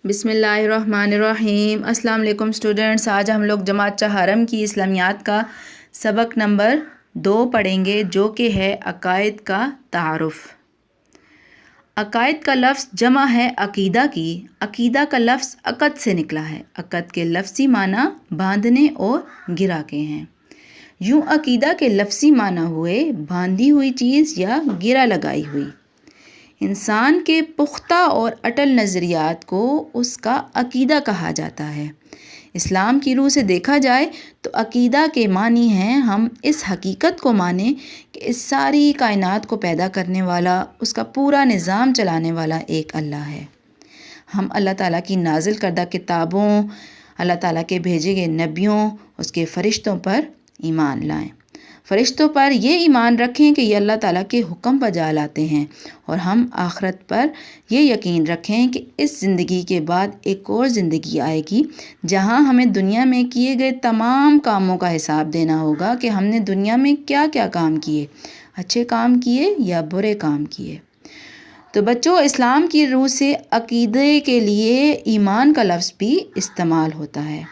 बिस्मिल्लाहिर्रहमानिर्रहीम। अस्सलाम वालेकुम स्टूडेंट्स। आज हम लोग जमात चहारम की इस्लामियात का सबक नंबर 2 पढ़ेंगे, जो कि है अकायद का तारुफ़। अकायद का लफ्ज़ जमा है अकीदा की। अकीदा का लफ्ज़ अक़द से निकला है। अक़द के लफ्ज़ी माना बांधने और गिरा के हैं। यूँ अकीदा के लफ्ज़ी माना हुए बांधी हुई चीज़ या गिरा लगाई हुई। इंसान के पुख्ता और अटल नज़रियात को उसका अकीदा कहा जाता है। इस्लाम की रूह से देखा जाए तो अकीदा के मानी हैं हम इस हकीकत को माने कि इस सारी कायनात को पैदा करने वाला, उसका पूरा निज़ाम चलाने वाला एक अल्लाह है। हम अल्लाह ताला की नाजिल करदा किताबों, अल्लाह ताला के भेजे गए नबियों, उसके फ़रिश्तों पर ईमान लाएं। फ़रिश्तों पर ये ईमान रखें कि ये अल्लाह ताला के हुक्म बजा लाते हैं, और हम आखिरत पर ये यकीन रखें कि इस ज़िंदगी के बाद एक और ज़िंदगी आएगी जहां हमें दुनिया में किए गए तमाम कामों का हिसाब देना होगा कि हमने दुनिया में क्या क्या काम किए, अच्छे काम किए या बुरे काम किए। तो बच्चों, इस्लाम की रूह से अकीदे के लिए ईमान का लफ्ज़ भी इस्तेमाल होता है।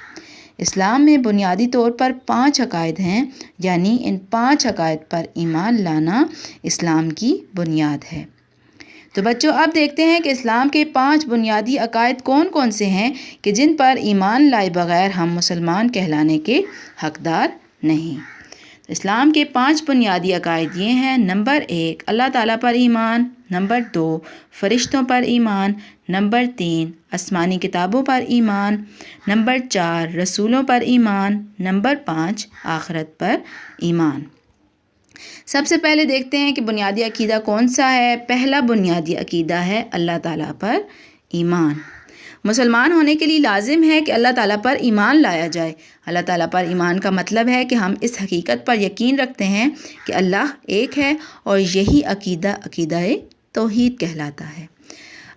इस्लाम में बुनियादी तौर पर 5 अकायद हैं, यानी इन 5 अकायद पर ईमान लाना इस्लाम की बुनियाद है। तो बच्चों, अब देखते हैं कि इस्लाम के 5 बुनियादी अकायद कौन कौन से हैं कि जिन पर ईमान लाए बगैर हम मुसलमान कहलाने के हकदार नहीं। इस्लाम के 5 बुनियादी अकायद ये हैं। नंबर 1, अल्लाह ताला पर ईमान। नंबर 2, फ़रिश्तों पर ईमान। नंबर 3, आसमानी किताबों पर ईमान। नंबर 4, रसूलों पर ईमान। नंबर 5, आखिरत पर ईमान। सबसे पहले देखते हैं कि बुनियादी अकीदा कौन सा है। पहला बुनियादी अकीदा है अल्लाह ताला पर ईमान। मुसलमान होने के लिए लाजिम है कि अल्लाह ताला पर ईमान लाया जाए। अल्लाह ताला पर ईमान का मतलब है कि हम इस हकीकत पर यकीन रखते हैं कि अल्लाह एक है, और यही अकीदा अकीदा-ए तौहीद कहलाता है।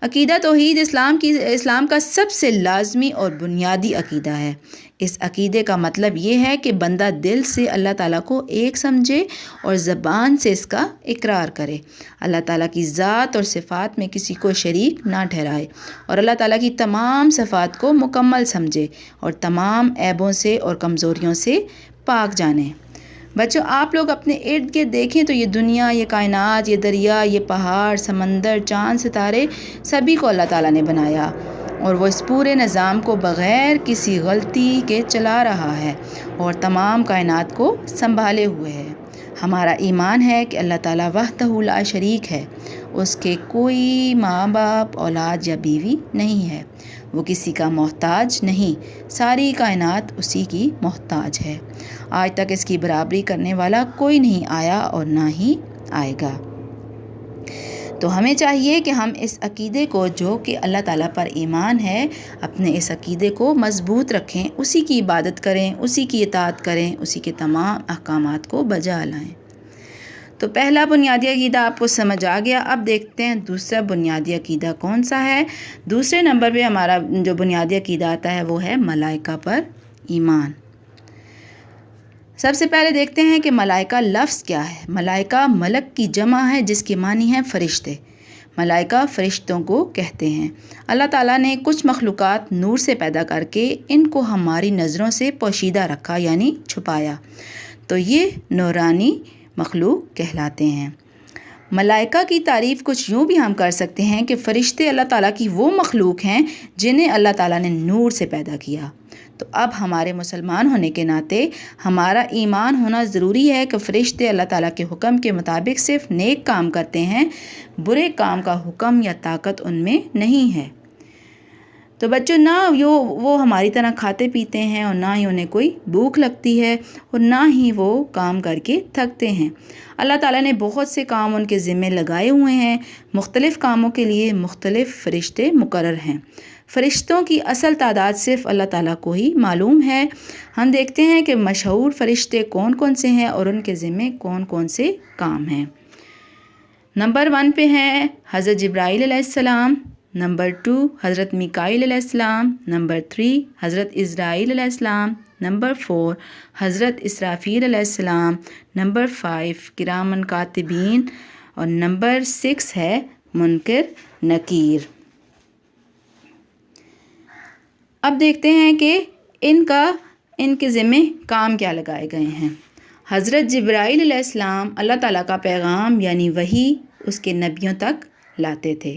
अकीदा तौहीद इस्लाम का सबसे लाजमी और बुनियादी अकीदा है। इस अकीदे का मतलब ये है कि बंदा दिल से अल्लाह ताला को एक समझे और ज़बान से इसका इकरार करे। अल्लाह ताला की ज़ात और सिफ़ात में किसी को शरीक ना ठहराए, और अल्लाह ताला की तमाम सिफ़ात को मुकम्मल समझे और तमाम ऐबों से और कमज़ोरियों से पाक जाने। बच्चों, आप लोग अपने इर्द गिर्द देखें तो ये दुनिया, ये कायनात, ये दरिया, ये पहाड़, समंदर, चाँद, सितारे, सभी को अल्लाह ताला ने बनाया, और वो इस पूरे निज़ाम को बग़ैर किसी गलती के चला रहा है और तमाम कायनात को संभाले हुए है। हमारा ईमान है कि अल्लाह ताला वहदहू ला शरीक है। उसके कोई माँ बाप, औलाद या बीवी नहीं है। वो किसी का मोहताज नहीं, सारी कायनात उसी की मोहताज है। आज तक इसकी बराबरी करने वाला कोई नहीं आया और ना ही आएगा। तो हमें चाहिए कि हम इस अकीदे को, जो कि अल्लाह ताला पर ईमान है, अपने इस अकीदे को मज़बूत रखें, उसी की इबादत करें, उसी की इताअत करें, उसी के तमाम अहकामात को बजा लाएं। तो पहला बुनियादी अकीदा आपको समझ आ गया। अब देखते हैं दूसरा बुनियादी अकीदा कौन सा है। दूसरे नंबर पे हमारा जो बुनियादी अकीदा आता है वो है मलाइका पर ईमान। सबसे पहले देखते हैं कि मलाइका लफ्ज़ क्या है। मलाइका मलक की जमा है, जिसके मानी है फ़रिश्ते। मलाइका फ़रिश्तों को कहते हैं। अल्लाह ताला ने कुछ मखलूक़ात नूर से पैदा करके इनको हमारी नज़रों से पोशीदा रखा, यानी छुपाया, तो ये नूरानी मखलूक कहलाते हैं। मलाइका की तारीफ़ कुछ यूँ भी हम कर सकते हैं कि फ़रिश्ते अल्लाह ताला की वो मखलूक हैं जिन्हें अल्लाह ताला ने नूर से पैदा किया। तो अब हमारे मुसलमान होने के नाते हमारा ईमान होना ज़रूरी है कि फ़रिश्ते अल्लाह ताला के हुक्म के मुताबिक सिर्फ़ नेक काम करते हैं, बुरे काम का हुक्म या ताकत उनमें नहीं है। तो बच्चों, ना वो हमारी तरह खाते पीते हैं, और ना ही उन्हें कोई भूख लगती है, और ना ही वो काम करके थकते हैं। अल्लाह ताला ने बहुत से काम उनके ज़िम्मे लगाए हुए हैं। मुख्तलिफ़ कामों के लिए मुख्तलिफ़ फ़रिश्ते मुकर्रर हैं। फ़रिश्तों की असल तादाद सिर्फ़ अल्लाह ताला को ही मालूम है। हम देखते हैं कि मशहूर फ़रिश्ते कौन कौन से हैं और उनके ज़िम्मे कौन कौन से काम हैं। नंबर 1 पे हैं हज़रत जिब्राईल अलैहिस्सलाम। नंबर 2 हज़रत मिकाईल अलैहिस्सलाम। नंबर 3 हज़रत इज़राईल अलैहिस्सलाम। नंबर 4 हज़रत इसराफ़ील अलैहिस्सलाम। नंबर 5 किरामन कातिबीन, और नंबर 6 है मुनकर नकीर। अब देखते हैं कि इनके ज़िम्मे काम क्या लगाए गए हैं। हज़रत जिब्राईल अलैहिस्सलाम अल्लाह ताला का पैगाम यानी वही उसके नबियों तक लाते थे।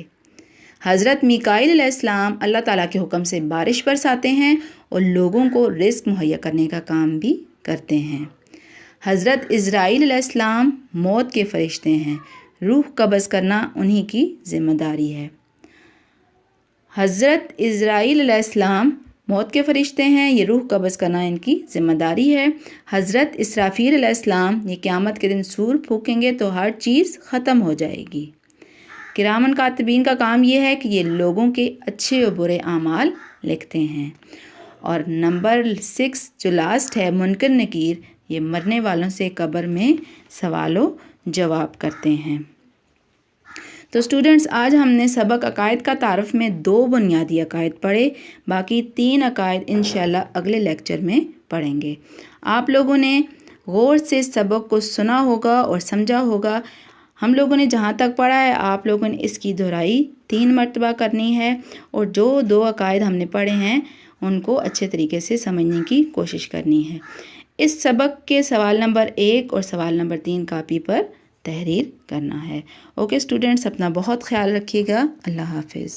हज़रत मीकाईल अलैहिस्सलाम अल्लाह ताला के हुक्म से बारिश बरसाते हैं और लोगों को रिज़्क़ मुहैया करने का काम भी करते हैं। हज़रत इज़राईल अलैहिस्सलाम मौत के फ़रिश्ते हैं, रूह कब्ज़ करना उन्हीं की ज़िम्मेदारी है। हज़रत इज़राईल अलैहिस्सलाम मौत के फ़रिश्ते हैं, ये रूह कब्ज़ करना इनकी ज़िम्मेदारी है। हज़रत इसराफ़ील अलैहिस्सलाम ये क़यामत के दिन सूर फूकेंगे तो हर चीज़ ख़त्म हो जाएगी। किरामन कातिबीन का काम ये है कि ये लोगों के अच्छे और बुरे आमाल लिखते हैं। और नंबर 6 जो लास्ट है मुनकर नकीर, ये मरने वालों से कब्र में सवालों जवाब करते हैं। तो स्टूडेंट्स, आज हमने सबक अकायद का तारुफ में 2 बुनियादी अकायद पढ़े, बाकी 3 अकायद इंशाल्लाह अगले लेक्चर में पढ़ेंगे। आप लोगों ने गौर से सबक को सुना होगा और समझा होगा। हम लोगों ने जहाँ तक पढ़ा है आप लोगों ने इसकी दोहराई 3 मरतबा करनी है और जो 2 अकायद हमने पढ़े हैं उनको अच्छे तरीके से समझने की कोशिश करनी है। इस सबक के सवाल नंबर 1 और सवाल नंबर 3 कापी पर तहरीर करना है। ओके स्टूडेंट्स, अपना बहुत ख्याल रखिएगा। अल्लाह हाफिज़।